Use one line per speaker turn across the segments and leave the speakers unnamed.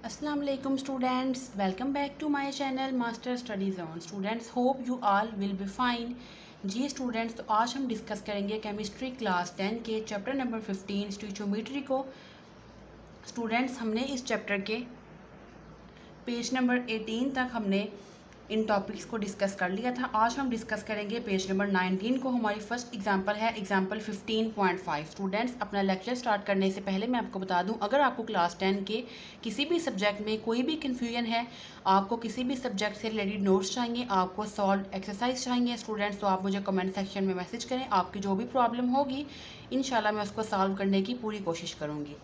Assalamu alaikum students, welcome back to my channel Master Study Zone. Students, hope you all will be fine. जी students, तो आज हम discuss करेंगे chemistry class 10 के chapter number 15 stoichiometry को। Students, हमने इस चैप्टर के पेज नंबर 18 तक हमने इन टॉपिक्स को डिस्कस कर लिया था। आज हम डिस्कस करेंगे पेज नंबर 19 को। हमारी फर्स्ट एग्जांपल है एग्जांपल 15.5। स्टूडेंट्स, अपना लेक्चर स्टार्ट करने से पहले मैं आपको बता दूं, अगर आपको क्लास 10 के किसी भी सब्जेक्ट में कोई भी कन्फ्यूजन है, आपको किसी भी सब्जेक्ट से रिलेटेड नोट्स चाहिए, आपको सॉल्व एक्सरसाइज चाहिए स्टूडेंट्स, तो आप मुझे कमेंट सेक्शन में मैसेज करें। आपकी जो भी प्रॉब्लम होगी इंशाल्लाह मैं उसको सॉल्व करने की पूरी कोशिश करूँगी।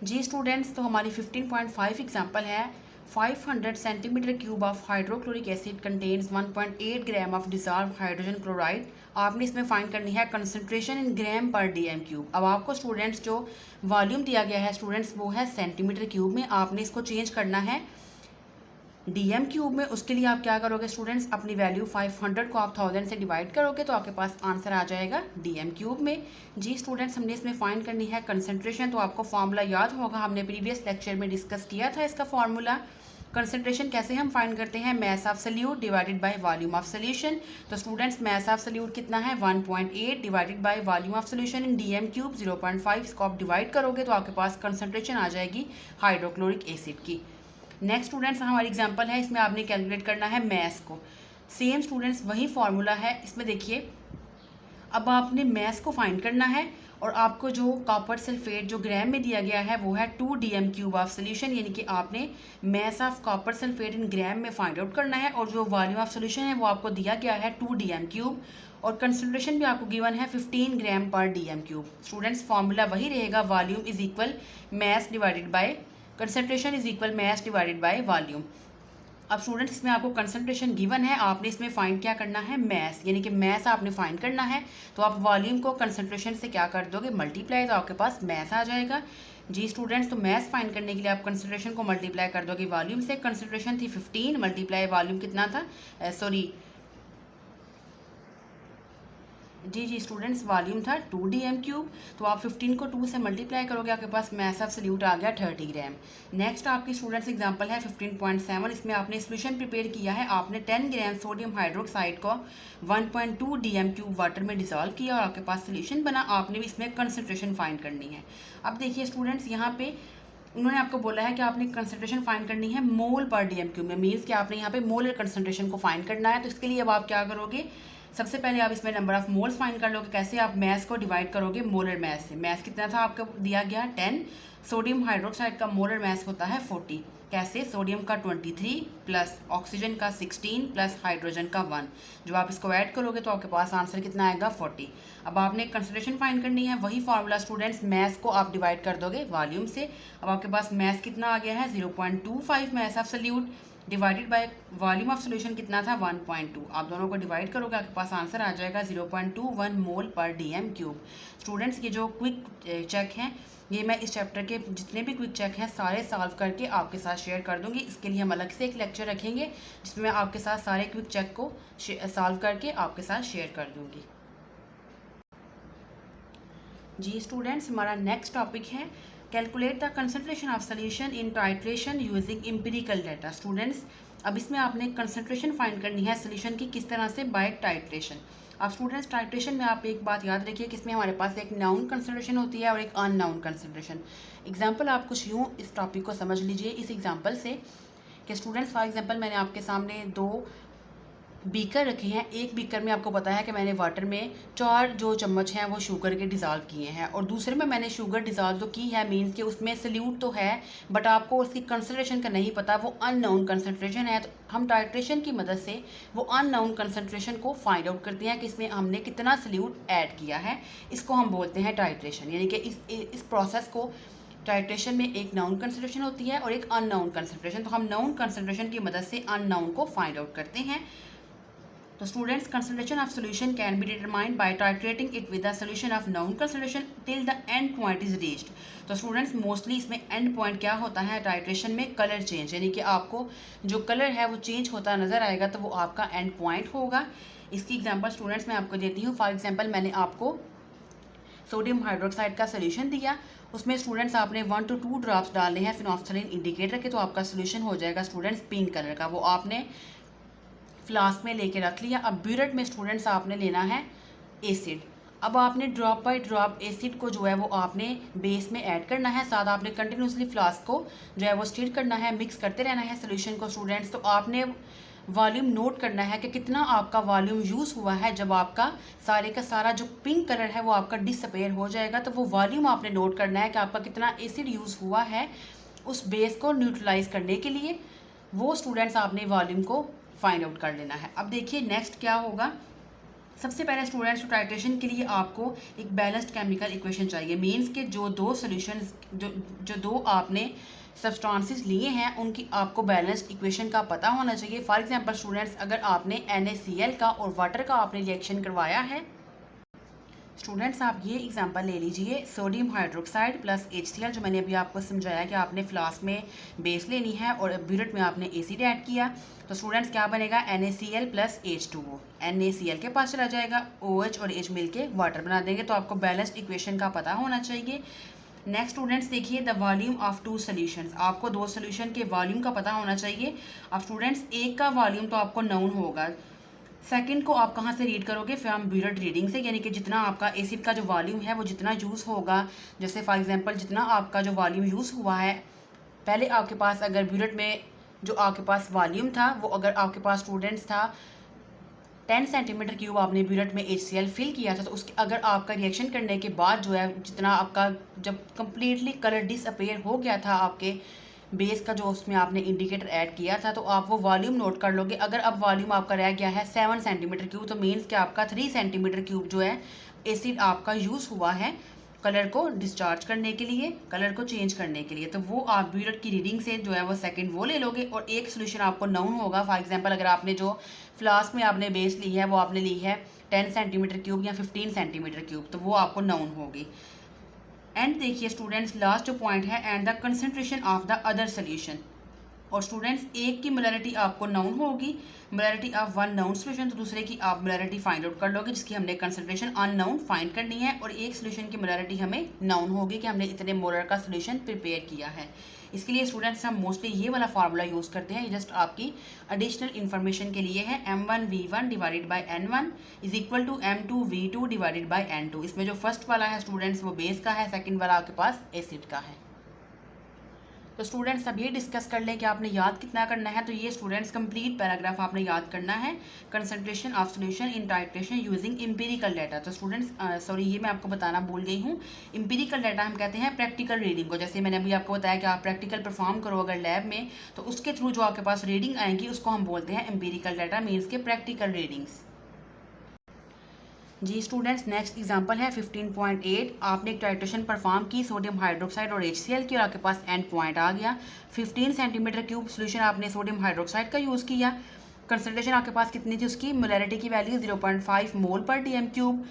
जी स्टूडेंट्स, तो हमारी 15.5 एग्जाम्पल है 500 centimetre cube of hydrochloric acid contains 1.8 gram of dissolve hydrogen chloride. आपने इसमें फाइंड करनी है कंसंट्रेशन इन ग्राम पर डीएम क्यूब। अब आपको स्टूडेंट्स जो वॉल्यूम दिया गया है स्टूडेंट्स वो है सेंटीमीटर क्यूब में, आपने इसको चेंज करना है डीएम क्यूब में। उसके लिए आप क्या करोगे स्टूडेंट्स, अपनी वैल्यू 500 को आप 1000 से डिवाइड करोगे तो आपके पास आंसर आ जाएगा डीएम क्यूब में। जी स्टूडेंट्स, हमने इसमें फाइंड करनी है कंसंट्रेशन। तो आपको फार्मूला याद होगा, हमने प्रीवियस लेक्चर में डिस्कस किया था इसका फार्मूला। कंसंट्रेशन कैसे हम फाइंड करते हैं, mass of solute divided by volume of solution. तो स्टूडेंट्स, मैस ऑफ सल्यूट कितना है 1.8 divided by volume of solution in DM cube 0.5। इसको आप डिवाइड करोगे तो आपके पास कंसंट्रेशन आ जाएगी हाइड्रोक्लोरिक एसिड की। नेक्स्ट स्टूडेंट्स, हमारी एग्जांपल है, इसमें आपने कैलकुलेट करना है मैस को। सेम स्टूडेंट्स वही फार्मूला है, इसमें देखिए अब आपने मैस को फाइंड करना है और आपको जो कॉपर सल्फेट जो ग्राम में दिया गया है वो है 2 डीएम क्यूब ऑफ सोल्यूशन, यानी कि आपने मैस ऑफ कॉपर सल्फेट इन ग्राम में फाइंड आउट करना है। और जो वॉल्यूम ऑफ सोल्यूशन है वो आपको दिया गया है 2 डीएम क्यूब और कंसंट्रेशन भी आपको गिवन है 15 ग्राम पर डीएम क्यूब। स्टूडेंट्स, फार्मूला वही रहेगा, volume is equal mess divided by concentration is equal mess divided by volume. अब स्टूडेंट्स, इसमें आपको कंसंट्रेशन गिवन है, आपने इसमें फाइंड क्या करना है मैस, यानी कि मैस आपने फाइंड करना है। तो आप वॉल्यूम को कंसंट्रेशन से क्या कर दोगे मल्टीप्लाई, तो आपके पास मैस आ जाएगा। जी स्टूडेंट्स, तो मैस फाइंड करने के लिए आप कंसंट्रेशन को मल्टीप्लाई कर दोगे वॉल्यूम से। कंसंट्रेशन थी 15 मल्टीप्लाई वॉल्यूम कितना था, जी स्टूडेंट्स, वॉल्यूम था 2 डीएम क्यूब। तो आप 15 को 2 से मल्टीप्लाई करोगे, आपके पास मैस ऑफ सल्यूट आ गया 30 ग्राम। नेक्स्ट आपकी स्टूडेंट्स एग्जांपल है 15.7। इसमें आपने सोल्यूशन प्रिपेयर किया है, आपने 10 ग्राम सोडियम हाइड्रोक्साइड को 1.2 डीएम क्यूब वाटर में डिसॉल्व किया और आपके पास सोल्यूशन बना। आपने भी इसमें कंसंट्रेशन फाइंड करनी है। अब देखिए स्टूडेंट्स, यहाँ पे उन्होंने आपको बोला है कि आपने कंसंट्रेशन फाइंड करनी है मोल पर डीएम क्यूब में, मीन्स कि आपने यहाँ पे मोलर कंसंट्रेशन को फाइंड करना है। तो इसके लिए अब आप क्या करोगे, सबसे पहले आप इसमें नंबर ऑफ मोल्स फाइंड कर लोगे। कैसे, आप मैस को डिवाइड करोगे मोलर मैस से। मैस कितना था आपको दिया गया 10, सोडियम हाइड्रोक्साइड का मोलर मैस होता है 40। कैसे, सोडियम का 23 प्लस ऑक्सीजन का 16 प्लस हाइड्रोजन का 1। जब आप इसको ऐड करोगे तो आपके पास आंसर कितना आएगा 40। अब आपने कंसंट्रेशन फाइंड करनी है, वही फार्मूला स्टूडेंट्स, मैस को आप डिवाइड कर दोगे वॉल्यूम से। अब आपके पास मैस कितना आ गया है 0.25 mass of solute divided by volume of solution कितना था 1.2। आप दोनों को डिवाइड करोगे, आपके पास आंसर आ जाएगा 0.21 मोल पर डीएम क्यूब। स्टूडेंट्स, ये जो क्विक चेक हैं, ये मैं इस चैप्टर के जितने भी क्विक चेक हैं सारे सॉल्व करके आपके साथ शेयर कर दूंगी। इसके लिए हम अलग से एक लेक्चर रखेंगे जिसमें मैं आपके साथ सारे क्विक चेक को सॉल्व करके आपके साथ शेयर कर दूंगी। जी स्टूडेंट्स, हमारा नेक्स्ट टॉपिक है calculate the concentration of solution in titration using empirical data. Students, अब इसमें आपने कंसंट्रेशन फाइंड करनी है सोल्यूशन की, किस तरह से, बाय टाइट्रेशन। अब स्टूडेंट्स, टाइट्रेशन में आप एक बात याद रखिए कि इसमें हमारे पास एक नाउन कंसंट्रेशन होती है और एक अननाउन कंसंट्रेशन। एग्जाम्पल आप कुछ यूँ इस टॉपिक को समझ लीजिए इस एग्जाम्पल से कि स्टूडेंट्स, फॉर एग्जाम्पल मैंने आपके सामने 2 बीकर रखे हैं। एक बीकर में आपको पता है कि मैंने वाटर में 4 जो चम्मच हैं वो शुगर के डिज़ोल्व किए हैं और दूसरे में मैंने शुगर डिज़ोल्व तो की है, मीन्स कि उसमें सल्यूट तो है बट आपको उसकी कंसंट्रेशन का नहीं पता, वो अननोन कंसंट्रेशन है। तो हम टाइट्रेशन की मदद से वो अननोन कंसंट्रेशन को फाइंड आउट करते हैं कि इसमें हमने कितना सल्यूट ऐड किया है। इसको हम बोलते हैं टाइट्रेशन, यानी कि इस प्रोसेस को टाइट्रेशन में एक नाउन कंसंट्रेशन होती है और एक अननाउन कंसंट्रेशन। तो हम नाउन कंसंट्रेशन की मदद से अननाउन को फाइंड आउट करते हैं। तो students, concentration of solution can be determined by titrating it with the solution of known concentration till the end point is reached। तो स्टूडेंट्स, मोस्टली इसमें एंड पॉइंट क्या होता है टाइट्रेशन में, कलर चेंज, यानी कि आपको जो कलर है वो चेंज होता नज़र आएगा तो वो आपका एंड पॉइंट होगा। इसकी एग्जांपल स्टूडेंट्स मैं आपको देती हूँ। फॉर एग्जांपल मैंने आपको सोडियम हाइड्रोक्साइड का सोल्यूशन दिया उसमें स्टूडेंट्स आपने 1 to 2 ड्रॉप्स डालने हैं फिनोल्फथालीन इंडिकेटर के, तो आपका सोल्यूशन हो जाएगा स्टूडेंट्स पिंक कलर का। वो आपने फ्लास्क में लेके रख लिया। अब ब्यूरेट में स्टूडेंट्स आपने लेना है एसिड। अब आपने ड्रॉप बाय ड्रॉप एसिड को जो है वो आपने बेस में ऐड करना है, साथ आपने कंटिन्यूसली फ्लास्क को जो है वो स्टिर करना है, मिक्स करते रहना है सोल्यूशन को स्टूडेंट्स। तो आपने वॉल्यूम नोट करना है कि कितना आपका वॉल्यूम यूज़ हुआ है। जब आपका सारे का सारा जो पिंक कलर है वो आपका डिसअपेयर हो जाएगा, तो वो वॉल्यूम आपने नोट करना है कि आपका कितना एसिड यूज़ हुआ है उस बेस को न्यूट्रलाइज करने के लिए। वो स्टूडेंट्स आपने वॉल्यूम को फाइंड आउट कर लेना है। अब देखिए नेक्स्ट क्या होगा। सबसे पहले स्टूडेंट्स टाइट्रेशन के लिए आपको एक बैलेंस्ड केमिकल इक्वेशन चाहिए। मींस के जो दो सॉल्यूशंस जो दो आपने सब्सटेंसेस लिए हैं उनकी आपको बैलेंस्ड इक्वेशन का पता होना चाहिए। फॉर एग्जांपल स्टूडेंट्स, अगर आपने NaCl का और वाटर का आपने रिएक्शन करवाया है, स्टूडेंट्स आप ये एग्जांपल ले लीजिए, सोडियम हाइड्रोक्साइड प्लस HCl, जो मैंने अभी आपको समझाया कि आपने फ्लास्क में बेस लेनी है और ब्यूरेट में आपने एसिड ऐड किया, तो स्टूडेंट्स क्या बनेगा NaCl प्लस H2O। NaCl के पास चला जाएगा, OH और H मिल के वाटर बना देंगे। तो आपको बैलेंस्ड इक्वेशन का पता होना चाहिए। नेक्स्ट स्टूडेंट्स देखिए, द वॉल्यूम ऑफ 2 सॉल्यूशंस, आपको 2 सॉल्यूशन के वॉल्यूम का पता होना चाहिए। अब स्टूडेंट्स एक का वॉल्यूम तो आपको नाउन होगा, सेकंड को आप कहाँ से रीड करोगे, फ्रॉम ब्यूरेट रीडिंग से, यानी कि जितना आपका एसिड का जो वॉल्यूम है वो जितना यूज़ होगा, जैसे फॉर एग्जांपल जितना आपका जो वॉल्यूम यूज़ हुआ है, पहले आपके पास अगर ब्यूरेट में जो आपके पास वॉल्यूम था वो अगर आपके पास स्टूडेंट्स था 10 सेंटीमीटर क्यूब, आपने ब्यूरेट में HCl फिल किया था, तो उसके अगर आपका रिएक्शन करने के बाद जो है जितना आपका जब कम्प्लीटली कलर डिसअपेयर हो गया था आपके बेस का जो उसमें आपने इंडिकेटर ऐड किया था, तो आप वो वॉल्यूम नोट कर लोगे। अगर अब वॉल्यूम आपका रह गया है 7 सेंटीमीटर क्यूब, तो मीन्स कि आपका 3 सेंटीमीटर क्यूब जो है एसिड आपका यूज़ हुआ है कलर को डिस्चार्ज करने के लिए, कलर को चेंज करने के लिए। तो वो आप ब्यूरेट की रीडिंग से जो है वो सेकंड वो ले लोगे और एक सोल्यूशन आपको नाउन होगा। फॉर एग्जांपल अगर आपने जो फ्लास्क में आपने बेस ली है वो आपने ली है 10 सेंटीमीटर क्यूब या 15 सेंटीमीटर क्यूब, तो वो आपको नाउन होगी। एंड देखिए स्टूडेंट्स लास्ट जो पॉइंट है, and the concentration of the other solution. और स्टूडेंट्स एक की मोलैरिटी आपको नाउन होगी, molarity of one noun solution, तो दूसरे की आप मोलैरिटी फाइंड आउट कर लोगे जिसकी हमने कंसंट्रेशन अननाउन फाइंड करनी है। और एक सोल्यूशन की मोलैरिटी हमें नाउन होगी कि हमने इतने मोलर का सोल्यूशन प्रिपेयर किया है। इसके लिए स्टूडेंट्स हम मोस्टली ये वाला फार्मूला यूज़ करते हैं, ये जस्ट आपकी एडिशनल इन्फॉर्मेशन के लिए है। M1V1 divided by N1 is equal to M2V2 divided by N2। इसमें जो फर्स्ट वाला है स्टूडेंट्स वो बेस का है, सेकेंड वाला आपके पास एसिड का है। तो स्टूडेंट्स अब ये डिस्कस कर लें कि आपने याद कितना करना है। तो ये स्टूडेंट्स कंप्लीट पैराग्राफ आपने याद करना है, concentration of solution in titration using empirical data. तो स्टूडेंट्स सॉरी ये मैं आपको बताना भूल गई हूँ, एम्पिरिकल डाटा हम कहते हैं प्रैक्टिकल रीडिंग को। जैसे मैंने अभी आपको बताया कि आप प्रैक्टिकल परफॉर्म करो अगर लैब में, तो उसके थ्रू जो आपके पास रीडिंग आएंगी उसको हम बोलते हैं एम्पिरिकल डाटा, मीन्स के प्रैक्टिकल रीडिंग्स। जी स्टूडेंट्स नेक्स्ट एग्जांपल है 15.8। आपने एक टाइट्रेशन परफॉर्म की सोडियम हाइड्रोक्साइड और HCl की और आपके पास एंड पॉइंट आ गया 15 सेंटीमीटर क्यूब सोल्यूशन आपने सोडियम हाइड्रोक्साइड का यूज़ किया। कंसंट्रेशन आपके पास कितनी थी, उसकी मोलैरिटी की value 0.5 mole per DM cube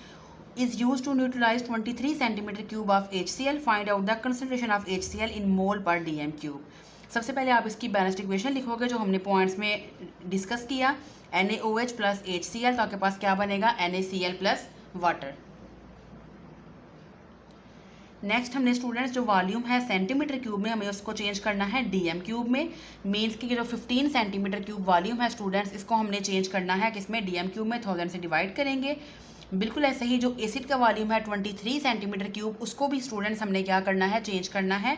is use to neutralise 23 centimetre cube of HCl। Find out the concentration of HCl in mole per DM cube. सबसे पहले आप इसकी बैलेंस्ड इक्वेशन लिखोगे जो हमने पॉइंट्स में डिस्कस किया, NaOH प्लस HCl, तो आपके पास क्या बनेगा NaCl प्लस वाटर। नेक्स्ट हमने स्टूडेंट्स जो वॉल्यूम है सेंटीमीटर क्यूब में, हमें उसको चेंज करना है DM क्यूब में। मीन्स की जो 15 सेंटीमीटर क्यूब वॉल्यूम है स्टूडेंट्स, इसको हमने चेंज करना है किसमें, DM क्यूब में, 1000 से डिवाइड करेंगे। बिल्कुल ऐसे ही जो एसिड का वॉल्यूम है 23 सेंटीमीटर क्यूब, उसको भी स्टूडेंट्स हमने क्या करना है, चेंज करना है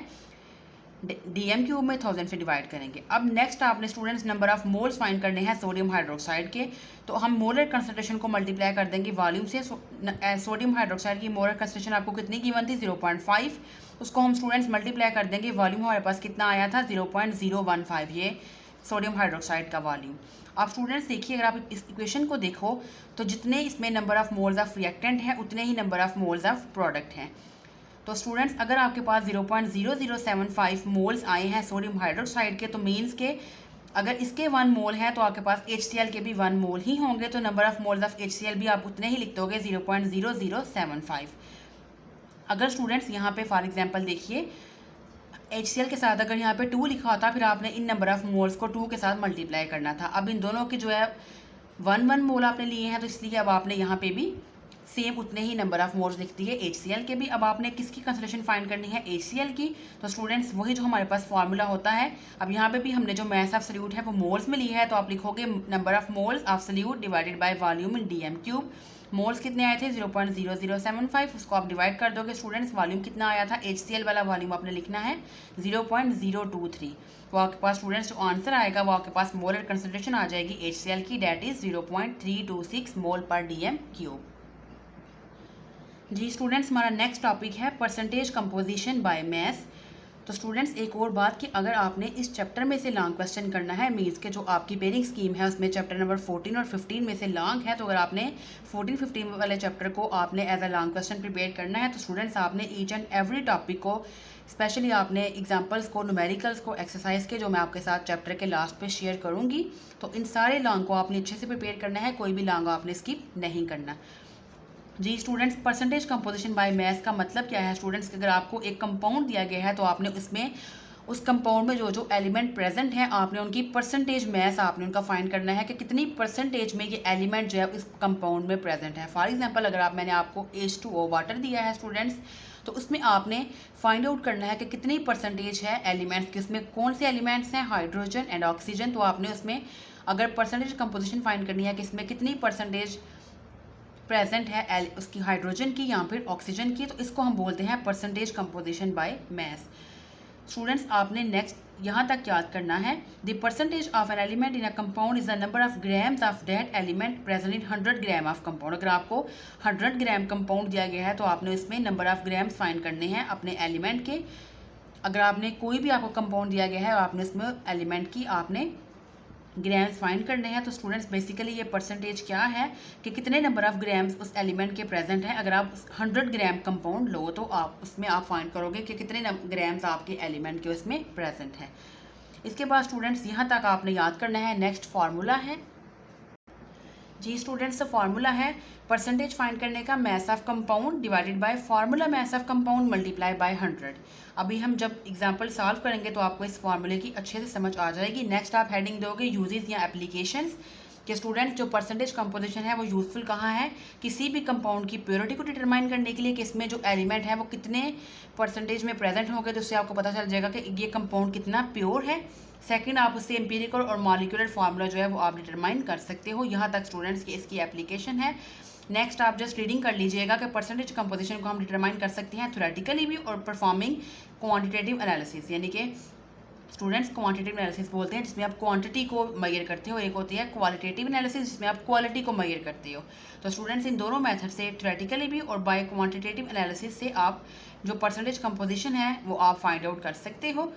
DM क्यूब में, 1000 से डिवाइड करेंगे। अब नेक्स्ट आपने students number of moles find करने हैं सोडियम हाइड्रोक्साइड के, तो हम मोलर कंसंट्रेशन को मल्टीप्लाई कर देंगे वॉल्यूम से। सोडियम हाइड्रोक्साइड की मोलर कंसंट्रेशन आपको कितनी गिवन थी, 0.5, उसको हम स्टूडेंट्स मल्टीप्लाई कर देंगे, वॉल्यूम हमारे पास कितना आया था 0.015, ये सोडियम हाइड्रोक्साइड का वॉल्यूम। आप स्टूडेंट्स देखिए अगर आप इस इक्वेशन को देखो तो जितने इसमें number of moles of reactant है उतने ही number of moles of product हैं। तो स्टूडेंट्स अगर आपके पास 0.0075 मोल्स आए हैं सोडियम हाइड्रोक्साइड के, तो मीन्स के अगर इसके 1 मोल है तो आपके पास HCl के भी 1 मोल ही होंगे, तो number of moles of HCl भी आप उतने ही लिख दोगे 0.0075। अगर स्टूडेंट्स यहाँ पे फॉर एग्जांपल देखिए HCl के साथ अगर यहाँ पे 2 लिखा होता, फिर आपने इन नंबर ऑफ मोल्स को 2 के साथ मल्टीप्लाई करना था। अब इन दोनों की जो है 1 मोल आपने लिए हैं, तो इसलिए अब आपने यहाँ पे भी सेम उतने ही नंबर ऑफ मोल्स दिखती है HCl के भी। अब आपने किसकी कंसंट्रेशन फाइंड करनी है, HCl की। तो स्टूडेंट्स वही जो हमारे पास फार्मूला होता है, अब यहाँ पे भी हमने जो मास ऑफ सॉल्यूट है वो मोल्स में ली है, तो आप लिखोगे number of moles of solute divided by volume in dm³। Moles कितने आए थे 0.0075, उसको आप डिवाइड कर दोगे स्टूडेंट्स। वॉल्यूम कितना आया था, HCl वाला वॉल्यूम आपने लिखना है 0.023। तो आपके पास स्टूडेंट्स जो आंसर आएगा वो आपके पास मोलर कंसंट्रेशन आ जाएगी HCl की, डेट इज 0.326 मोल पर dm³। जी स्टूडेंट्स, हमारा नेक्स्ट टॉपिक है परसेंटेज कंपोजिशन बाय मास। तो स्टूडेंट्स एक और बात कि अगर आपने इस चैप्टर में से लॉन्ग क्वेश्चन करना है, मीन्स के जो आपकी पेयरिंग स्कीम है उसमें चैप्टर नंबर 14 और 15 में से लॉन्ग है, तो अगर आपने 14-15 वाले चैप्टर को आपने as a long question prepare करना है, तो स्टूडेंट्स आपने ईच एंड एवरी टॉपिक को, स्पेशली आपने एग्जाम्पल्स को, न्यूमेरिकल्स को, एक्सरसाइज के जो मैं आपके साथ चैप्टर के लास्ट पे शेयर करूँगी, तो इन सारे लॉन्ग को आपने अच्छे से प्रिपेयर करना है, कोई भी लॉन्ग आपने स्किप नहीं करना। जी students, percentage composition by mass का मतलब क्या है स्टूडेंट्स कि अगर आपको एक कंपाउंड दिया गया है तो आपने उसमें उस कंपाउंड में जो जो एलिमेंट प्रेजेंट हैं आपने उनकी परसेंटेज मास आपने उनका फाइंड करना है कि कितनी परसेंटेज में ये एलिमेंट जो है इस कंपाउंड में प्रेजेंट है। फॉर एग्जांपल अगर मैंने आपको H2O वाटर दिया है स्टूडेंट्स, तो उसमें आपने फाइंड आउट करना है कि कितनी परसेंटेज है एलिमेंट्स की, उसमें कौन से एलिमेंट्स हैं, हाइड्रोजन एंड ऑक्सीजन। तो आपने उसमें अगर परसेंटेज कंपोजिशन फाइंड करनी है कि इसमें कितनी परसेंटेज प्रेजेंट है उसकी हाइड्रोजन की या फिर ऑक्सीजन की, तो इसको हम बोलते हैं percentage composition by mass. Students आपने नेक्स्ट यहाँ तक याद करना है, the percentage of an element in a compound is the number of grams of that element present in 100 gram of compound. अगर आपको 100 ग्राम कंपाउंड दिया गया है तो आपने इसमें नंबर ऑफ ग्राम्स फाइंड करने हैं अपने एलिमेंट के। अगर आपने कोई भी आपको कंपाउंड दिया गया है और आपने इसमें एलिमेंट की आपने ग्राम्स फाइंड करने हैं, तो स्टूडेंट्स बेसिकली ये परसेंटेज क्या है कि कितने नंबर ऑफ ग्राम्स उस एलिमेंट के प्रेजेंट हैं। अगर आप 100 ग्राम कंपाउंड लो तो आप उसमें आप फाइंड करोगे कि कितने ग्राम्स आपके एलिमेंट के उसमें प्रेजेंट हैं। इसके बाद स्टूडेंट्स यहाँ तक आपने याद करना है। नेक्स्ट फार्मूला है जी स्टूडेंट्स, तो फार्मूला है परसेंटेज फाइंड करने का, mass of compound divided by formula mass of compound multiply by 100। अभी हम जब एग्जांपल सॉल्व करेंगे तो आपको इस फार्मूले की अच्छे से समझ आ जाएगी। नेक्स्ट आप हेडिंग दोगे यूजेस या एप्लीकेशंस कि स्टूडेंट जो परसेंटेज कंपोजिशन है वो यूजफुल कहाँ है, किसी भी कंपाउंड की प्योरिटी को डिटरमाइन करने के लिए कि इसमें जो एलिमेंट है वो कितने परसेंटेज में प्रेजेंट होंगे, तो उससे आपको पता चल जाएगा कि ये कंपाउंड कितना प्योर है। सेकंड, आप उससे एम्पिरिकल और मॉलिक्यूलर फार्मूला जो है वो आप डिटरमाइन कर सकते हो। यहाँ तक स्टूडेंट्स की इसकी एप्लीकेशन है। नेक्स्ट आप जस्ट रीडिंग कर लीजिएगा कि परसेंटेज कंपोजिशन को हम डिटरमाइन कर सकते हैं थ्योरेटिकली भी और परफॉर्मिंग क्वांटिटेटिव एनालिसिस, यानी कि स्टूडेंट्स क्वांटिटेटिव एनालिसिस बोलते हैं जिसमें आप क्वांटिटी को मेजर करते हो, एक होती है क्वालिटेटिव एनालिसिस जिसमें आप क्वालिटी को मेजर करते हो। तो स्टूडेंट्स इन दोनों मेथड से थ्योरेटिकली भी और बाय क्वांटिटेटिव एनालिसिस से आप जो परसेंटेज कंपोजिशन है वो आप फाइंड आउट कर सकते हो।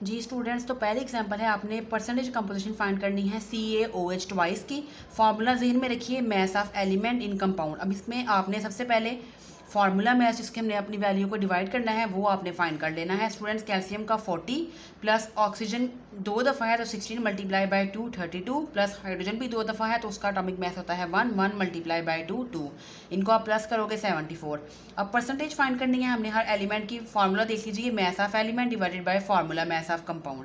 जी स्टूडेंट्स, तो पहले एग्जांपल है आपने परसेंटेज कंपोजिशन फाइंड करनी है CaOH ट्वाइस की। फार्मूला जहन में रखिए, mass of element in compound. अब इसमें आपने सबसे पहले फार्मूला मास जिसके हमने अपनी वैल्यू को डिवाइड करना है वो आपने फाइंड कर लेना है। स्टूडेंट्स कैल्शियम का 40 प्लस ऑक्सीजन 2 दफ़ा है तो 16 मल्टीप्लाई बाय 2 32 प्लस हाइड्रोजन भी 2 दफ़ा है तो उसका एटॉमिक मास होता है 1 मल्टीप्लाई बाय 2 2। इनको आप प्लस करोगे 74। अब परसेंटेज फाइंड करनी है हमने हर एलिमेंट की। फार्मूला देख लीजिए, mass of element divided by formula mass of compound.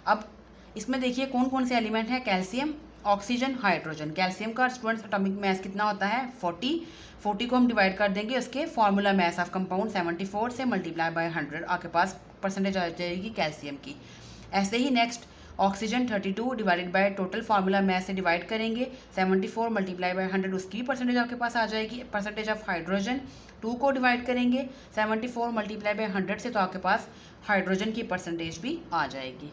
अब इसमें देखिए कौन कौन से एलिमेंट हैं, कैल्शियम, ऑक्सीजन, हाइड्रोजन। कैल्शियम का स्टूडेंट्स एटॉमिक मास कितना होता है 40 को हम डिवाइड कर देंगे उसके फार्मूला मास ऑफ कंपाउंड 74 से मल्टीप्लाई बाय 100, आपके पास परसेंटेज आ जाएगी कैल्शियम की। ऐसे ही next oxygen 32 divided by total formula mass से डिवाइड करेंगे 74 मल्टीप्लाई बाय 100, उसकी परसेंटेज आपके पास आ जाएगी। परसेंटेज ऑफ हाइड्रोजन 2 को डिवाइड करेंगे 74 मल्टीप्लाई बाय 100 से, तो आपके पास हाइड्रोजन की परसेंटेज भी आ जाएगी।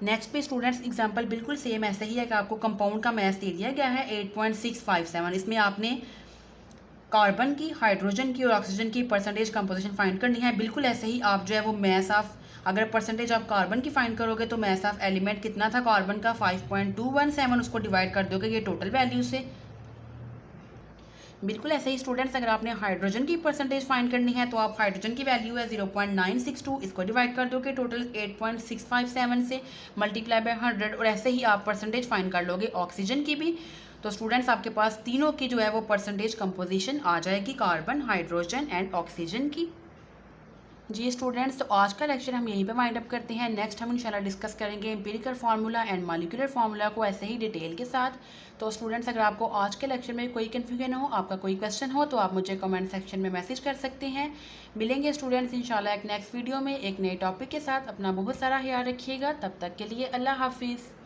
नेक्स्ट पे स्टूडेंट्स एग्जांपल बिल्कुल सेम ऐसे ही है कि आपको कंपाउंड का मास दे दिया गया है 8.657। इसमें आपने कार्बन की, हाइड्रोजन की और ऑक्सीजन की परसेंटेज कंपोजिशन फाइंड करनी है। बिल्कुल ऐसे ही आप जो है वो मास ऑफ, अगर परसेंटेज आप कार्बन की फाइंड करोगे तो मास ऑफ एलिमेंट कितना था कार्बन का 5.217, उसको डिवाइड कर दोगे ये टोटल वैल्यू से। बिल्कुल ऐसे ही स्टूडेंट्स अगर आपने हाइड्रोजन की परसेंटेज फाइंड करनी है तो आप हाइड्रोजन की वैल्यू है 0.962, इसको डिवाइड कर दोगे टोटल 8.657 से मल्टीप्लाई बाय 100, और ऐसे ही आप परसेंटेज फाइंड कर लोगे ऑक्सीजन की भी। तो स्टूडेंट्स आपके पास तीनों की जो है वो परसेंटेज कंपोजिशन आ जाएगी, कार्बन, हाइड्रोजन एंड ऑक्सीजन की। जी स्टूडेंट्स, तो आज का लेक्चर हम यहीं पे वाइंड अप करते हैं। नेक्स्ट हम इंशाल्लाह डिस्कस करेंगे empirical formula and molecular formula को ऐसे ही डिटेल के साथ। तो स्टूडेंट्स, अगर आपको आज के लेक्चर में कोई कन्फ्यूजन हो, आपका कोई क्वेश्चन हो, तो आप मुझे कमेंट सेक्शन में मैसेज कर सकते हैं। मिलेंगे स्टूडेंट्स इंशाल्लाह एक नेक्स्ट वीडियो में एक नए टॉपिक के साथ। अपना बहुत सारा ख्याल रखिएगा। तब तक के लिए अल्लाह हाफिज़।